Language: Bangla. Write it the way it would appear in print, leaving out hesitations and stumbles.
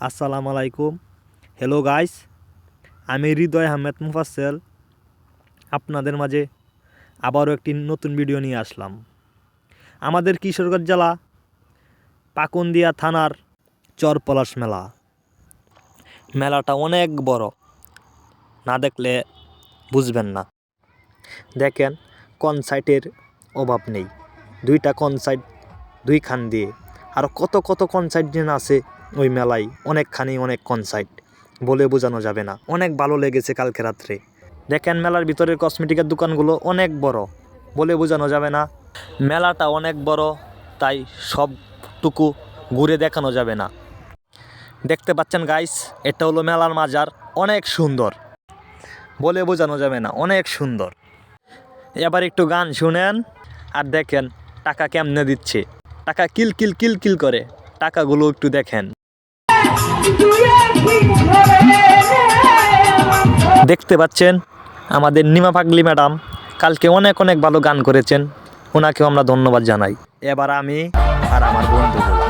আসসালামু আলাইকুম। হ্যালো গাইস, আমি হৃদয় আহমেদ মুফাসসেল আপনাদের মাঝে আবারও একটি নতুন ভিডিও নিয়ে আসলাম। আমাদের কিশোরগঞ্জ জেলা পাকুন্দিয়া থানার চরপলাশ মেলা। মেলাটা অনেক বড়, না দেখলে বুঝবেন না। দেখেন, কনসার্টের অভাব নেই। দুইটা কনসার্ট দুইখান দিয়ে, আর কত কত কনসার্ট যেন আছে ওই মেলায়। অনেক কনসার্ট বলে বোঝানো যাবে না। অনেক ভালো লেগেছে কালকে রাত্রে। দেখেন, মেলার ভিতরের কসমেটিকের দোকানগুলো অনেক বড়, বলে বোঝানো যাবে না। মেলাটা অনেক বড়, তাই সবটুকু ঘুরে দেখানো যাবে না। দেখতে পাচ্ছেন গাইস, এটা হলো মেলার মাজার। অনেক সুন্দর, বলে বোঝানো যাবে না, অনেক সুন্দর। এবার একটু গান শুনেন আর দেখেন টাকা কেমনে দিচ্ছে। টাকা কিল কিল কিল কিল করে, টাকাগুলো একটু দেখেন। দেখতে পাচ্ছেন আমাদের নিমা পাগলি ম্যাডাম কালকে অনেক ভালো গান করেছেন, ওনাকেও আমরা ধন্যবাদ জানাই। এবার আমি আর আমার বন্ধুগুলো